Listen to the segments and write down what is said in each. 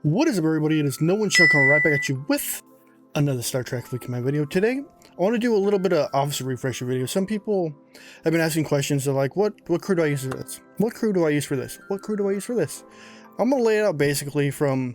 What is up, everybody? It is nowonshall coming right back at you with another Star Trek Fleet Command video. Today, I want to do a little bit of officer refresher video. Some people have been asking questions of like, what crew do I use for this? What crew do I use for this? What crew do I use for this? I'm going to lay it out basically from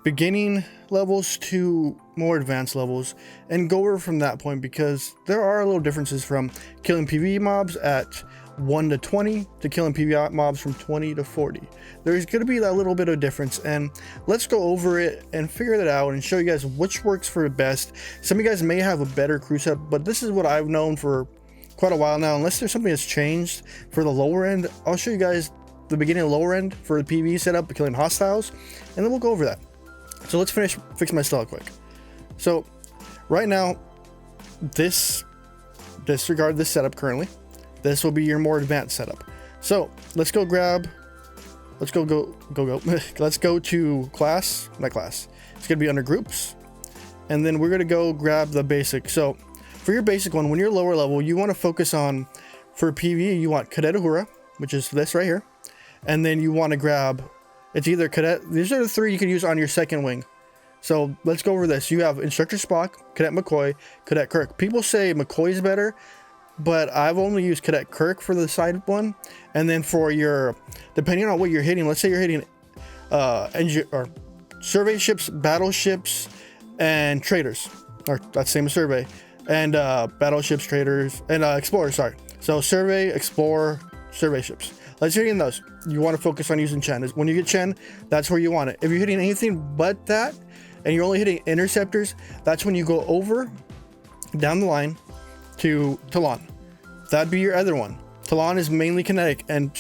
beginning levels to more advanced levels and go over from that point, because there are little differences from killing PvE mobs at 1 to 20 to killing PvE mobs from 20 to 40. There's going to be that little bit of difference, and let's go over it and figure that out and show you guys which works for the best. Some of you guys may have a better crew setup, but this is what I've known for quite a while now. Unless there's something that's changed for the lower end, I'll show you guys the beginning and lower end for the PvE setup, killing hostiles, and then we'll go over that. So let's fix my style quick. So right now, disregard this setup currently. This will be your more advanced setup. So let's go let's go to class, not class. It's gonna be under groups, and then we're gonna go grab the basic. So for your basic one, when you're lower level, you want to focus on, for PvE, you want Cadet Uhura, which is this right here, and then you want to grab, it's either Cadet. These are the three you can use on your second wing. So let's go over this. You have Instructor Spock, Cadet McCoy, Cadet Kirk. People say McCoy is better, but I've only used Cadet Kirk for the side one. And then for your, depending on what you're hitting, let's say you're hitting or survey ships, battleships, and traders, or that's same as survey, and battleships, traders, and explorers, sorry. So survey, explorer, survey ships. Let's say you're hitting those. You want to focus on using Chen. When you get Chen, that's where you want it. If you're hitting anything but that, and you're only hitting interceptors, that's when you go over, down the line, to Talon. That'd be your other one. Talon is mainly kinetic, and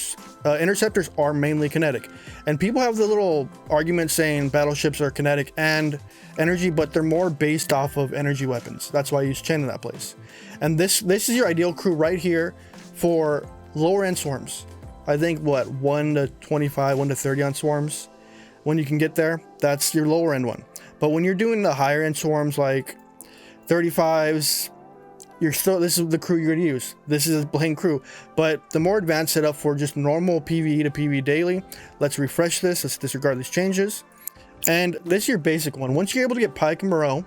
interceptors are mainly kinetic. And people have the little argument saying battleships are kinetic and energy, but they're more based off of energy weapons. That's why I use Chen in that place. And this is your ideal crew right here for lower end swarms. I think what, 1 to 25, 1 to 30 on swarms. When you can get there, that's your lower end one. But when you're doing the higher end swarms like 35s, this is the crew you're going to use. This is a plain crew. But the more advanced setup for just normal PvE to PvE daily, let's refresh this. Let's disregard these changes. And this is your basic one. Once you're able to get Pike and Moreau,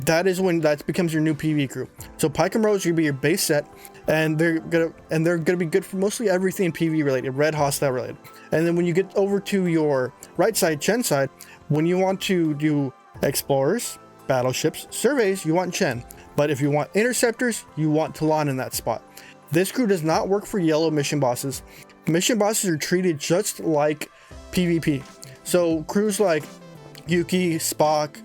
that is when that becomes your new PvE crew. So Pike and Moreau is going to be your base set, and they're gonna be good for mostly everything PvE related, red hostile related. And then when you get over to your right side, Chen side, when you want to do explorers, battleships, surveys, you want Chen. But if you want interceptors, you want Talon in that spot. This crew does not work for yellow mission bosses. Mission bosses are treated just like PvP. So crews like Yuki, Spock,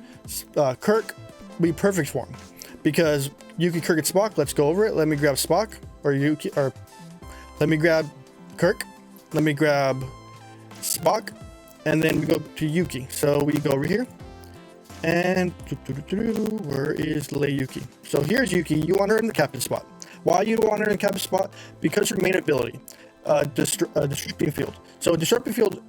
Kirk be perfect for them, because Yuki, Kirk, and Spock. Let's go over it. Let me grab Spock, or Yuki, or let me grab Kirk. Let me grab Spock, and then we go to Yuki. So we go over here. And where is Lei Yuki? So here's Yuki. You want her in the captain spot. Why you want her in the captain spot? Because her main ability, disrupting field. So a disrupting field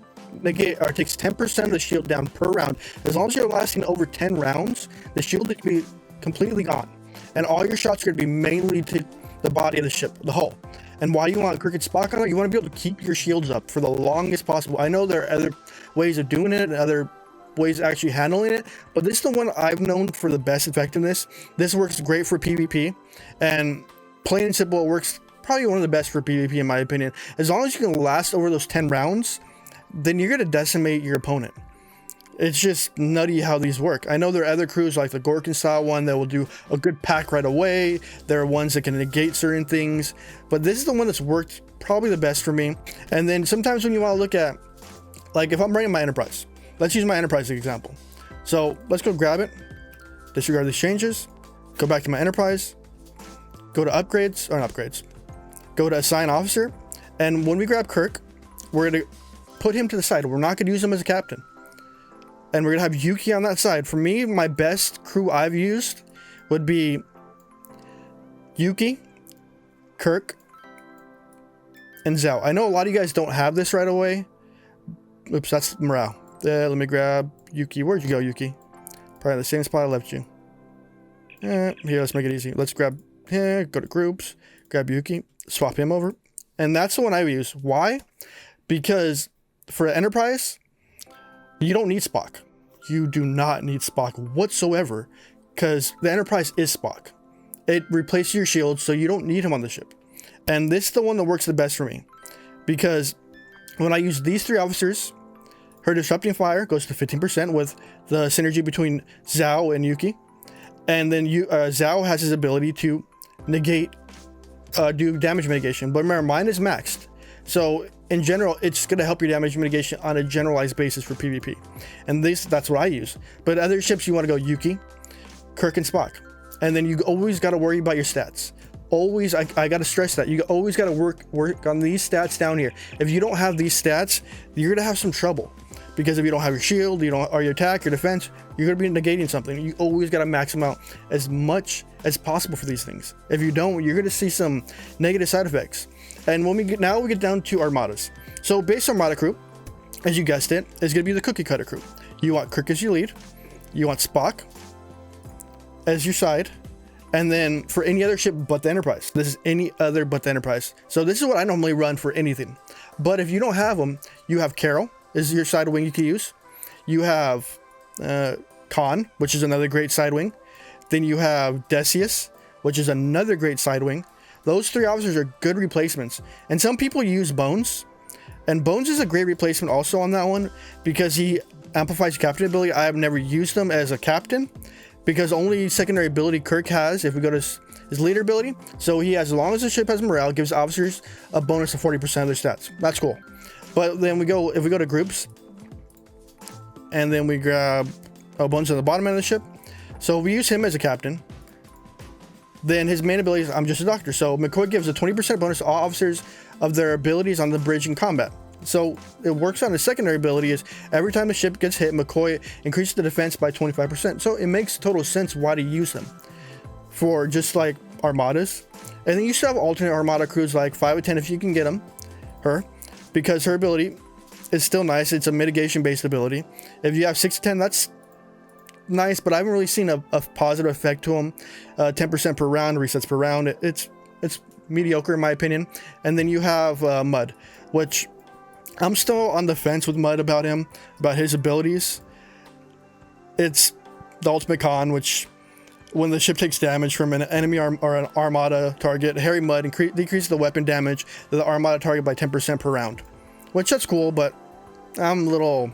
takes 10% of the shield down per round. As long as you're lasting over 10 rounds, the shield is going to be completely gone, and all your shots are going to be mainly to the body of the ship, the hull. And why you want Kirk and Spock on it? You want to be able to keep your shields up for the longest possible. I know there are other ways of doing it and other ways of actually handling it, but this is the one I've known for the best effectiveness. This works great for PvP, and plain and simple, it works probably one of the best for PvP in my opinion. As long as you can last over those 10 rounds, then you're going to decimate your opponent. It's just nutty how these work. I know there are other crews like the Gorkin style one that will do a good pack right away. There are ones that can negate certain things, but this is the one that's worked probably the best for me. And then sometimes when you want to look at, like if I'm running my Enterprise, let's use my Enterprise as an example. So let's go grab it, disregard these changes, go back to my Enterprise, go to upgrades, or not upgrades, go to assign officer. And when we grab Kirk, we're going to put him to the side. We're not going to use him as a captain. And we're going to have Yuki on that side. For me, my best crew I've used would be Yuki, Kirk, and Zhao. I know a lot of you guys don't have this right away. Oops, that's morale. Let me grab Yuki. Where'd you go, Yuki? Probably the same spot I left you. Here, let's make it easy. Let's grab here, go to groups, grab Yuki, swap him over. And that's the one I use. Why? Because for Enterprise, you don't need Spock. you do not need Spock whatsoever, because the Enterprise is Spock. It replaces your shield, so you don't need him on the ship. And this is the one that works the best for me, because when I use these 3 officers, her disrupting fire goes to 15% with the synergy between Zhao and Yuki. And then Zhao has his ability to negate, do damage mitigation. But remember, mine is maxed. So in general, it's going to help your damage mitigation on a generalized basis for PvP. And that's what I use. But other ships, you want to go Yuki, Kirk, and Spock. And then you always got to worry about your stats. Always, I got to stress that. You always got to work on these stats down here. If you don't have these stats, you're going to have some trouble. Because if you don't have your shield, or your attack, your defense, you're going to be negating something. You always got to max them out as much as possible for these things. If you don't, you're going to see some negative side effects. And when we get down to Armadas. So base Armada crew, as you guessed it, is going to be the cookie cutter crew. You want Kirk as your lead. You want Spock as your side. And then for any other ship but the Enterprise. This is any other but the Enterprise. So this is what I normally run for anything. But if you don't have them, you have Carol is your side wing you can use. You have Khan, which is another great side wing. Then you have Decius, which is another great side wing. Those 3 officers are good replacements. And some people use Bones. And Bones is a great replacement also on that one, because he amplifies captain ability. I have never used him as a captain, because only secondary ability Kirk has, if we go to his leader ability. So he has, as long as the ship has morale, gives officers a bonus of 40% of their stats. That's cool. But then if we go to groups, and then we grab Bones on the bottom end of the ship. So we use him as a captain. Then his main ability is I'm just a doctor. So McCoy gives a 20% bonus to all officers of their abilities on the bridge in combat. So it works on his secondary ability is every time the ship gets hit, McCoy increases the defense by 25%. So it makes total sense why to use him for just like Armadas. And then you still have alternate Armada crews like 5 or 10 if you can get them, because her ability is still nice. It's a mitigation based ability. If you have 6 to 10, that's nice, but I haven't really seen a positive effect to him. 10% per round, resets per round. It's mediocre in my opinion. And then you have Mud, which I'm still on the fence with Mud about his abilities. It's the ultimate con, which when the ship takes damage from an enemy or an Armada target, Harry Mud decreases the weapon damage to the Armada target by 10% per round, which that's cool, but I'm a little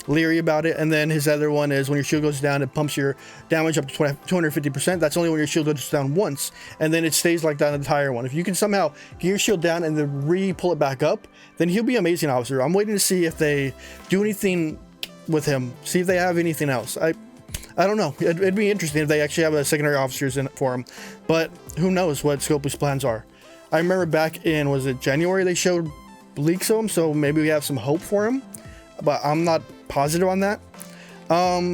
leery about it. And then his other one is when your shield goes down, it pumps your damage up to 250%. That's only when your shield goes down once, and then it stays like that the entire one. If you can somehow get your shield down and then pull it back up, then he'll be an amazing officer. I'm waiting to see if they do anything with him, see if they have anything else. I don't know. It'd be interesting if they actually have a secondary officers in it for him, but who knows what Scopely's plans are. I remember back in, was it January, they showed leaks of him, so maybe we have some hope for him, but I'm not positive on that.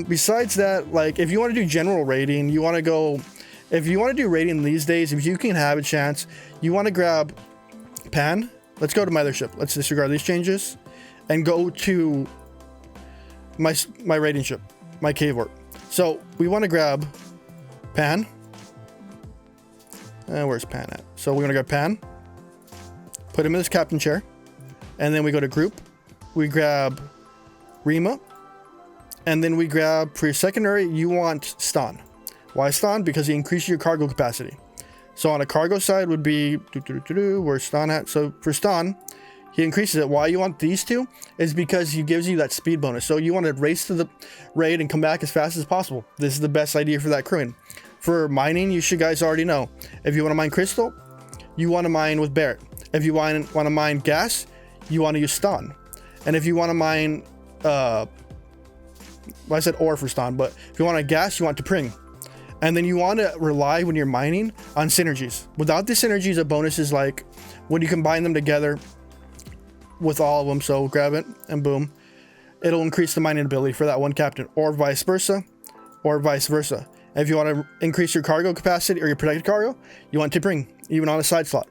Besides that, like if you want to do general rating, if you want to do rating these days, if you can have a chance, you want to grab Pan. Let's go to my other ship. Let's disregard these changes and go to my rating ship, my cave warp. So we want to grab Pan. Where's Pan at? So we're going to grab Pan, put him in his captain chair, and then we go to group. We grab Rima, and then we grab, for your secondary, you want Stan. Why Stan? Because he increases your cargo capacity. So on a cargo side would be, where's Stan at? So for Stan, he increases it. Why you want these two is because he gives you that speed bonus. So you want to race to the raid and come back as fast as possible. This is the best idea for that crewing. For mining, you should guys already know. If you want to mine crystal, you want to mine with Barrett. If you want to mine gas, you want to use Stan. And if you want to mine, I said ore for Stan, but if you want a gas, you want to Pring. And then you want to rely when you're mining on synergies. Without the synergies, a bonus is like when you combine them together with all of them. So grab it and boom, it'll increase the mining ability for that one captain, or vice versa. If you want to increase your cargo capacity or your protected cargo, you want to Pring, even on a side slot.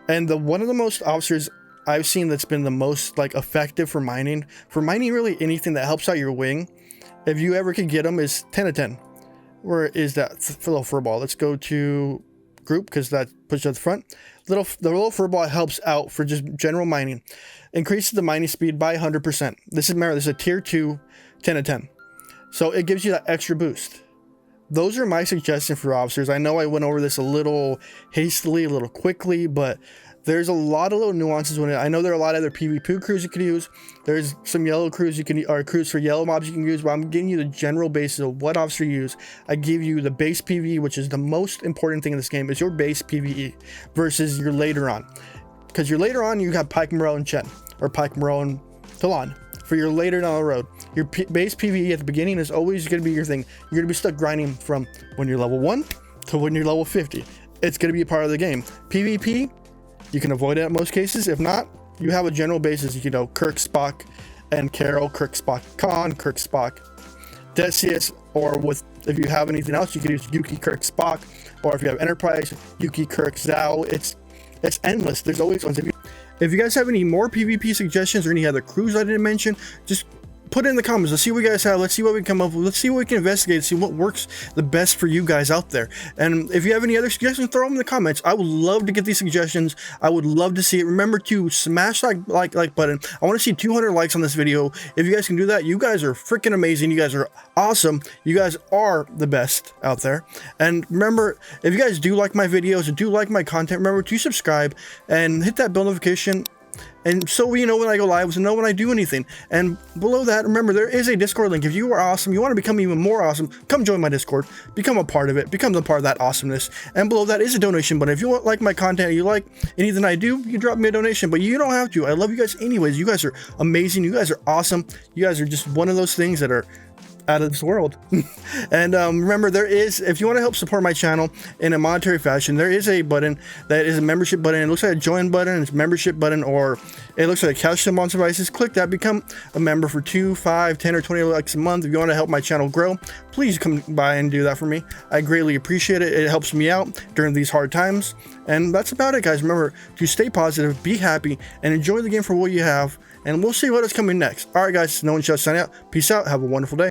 And one of the most officers I've seen that's been the most like effective for mining really anything that helps out your wing, if you ever could get them, is 10 of 10. Where is that little furball? Let's go to group, because that puts you at the front. The little furball helps out for just general mining. Increases the mining speed by 100%. This is a tier 2 10 of 10. So it gives you that extra boost. Those are my suggestions for officers. I know I went over this a little hastily, a little quickly, but there's a lot of little nuances when I know there are a lot of other PvP crews you could use. There's some yellow crews you can, or crews for yellow mobs you can use, but I'm giving you the general basis of what officer you use. I give you the base PvE, which is the most important thing in this game, is your base PvE versus your later on. Because your later on, you have Pike, Moreau, and Chen, or Pike, Moreau, and Talon. For your later down the road, your base PvE at the beginning is always going to be your thing. You're going to be stuck grinding from when you're level 1 to when you're level 50. It's going to be a part of the game. PvP, you can avoid it in most cases. If not, you have a general basis. You know, Kirk, Spock, and Carol. Kirk, Spock, Khan, Kirk, Spock, Decius, or with, if you have anything else, you can use Yuki, Kirk, Spock, or if you have Enterprise, Yuki, Kirk, Zhao. It's endless. There's always ones. If you guys have any more PvP suggestions or any other crews I didn't mention, just put it in the comments. Let's see what you guys have. Let's see what we come up with. Let's see what we can investigate. See what works the best for you guys out there. And if you have any other suggestions, throw them in the comments. I would love to get these suggestions. I would love to see it. Remember to smash that like button. I want to see 200 likes on this video. If you guys can do that, you guys are freaking amazing. You guys are awesome. You guys are the best out there. And remember, if you guys do like my videos and do like my content, remember to subscribe and hit that bell notification. And so you know when I go live, so know when I do anything. And below that, remember, there is a Discord link. If you are awesome, you want to become even more awesome, come join my Discord, become a part of it, become a part of that awesomeness. And below that is a donation button. If you like my content, you like anything I do, you can drop me a donation, but you don't have to. I love you guys anyways. You guys are amazing. You guys are awesome. You guys are just one of those things that are out of this world. And remember, there is, if you want to help support my channel in a monetary fashion, there is a button that is a membership button. It looks like a join button, it's a membership button, or it looks like a cash symbol on devices. Click that, become a member for 2, 5, 10, or 20 likes a month. If you want to help my channel grow, please come by and do that for me. I greatly appreciate it. It helps me out during these hard times. And that's about it, guys. Remember to stay positive, be happy, and enjoy the game for what you have. And we'll see what is coming next. All right, guys, no one shall sign out. Peace out. Have a wonderful day.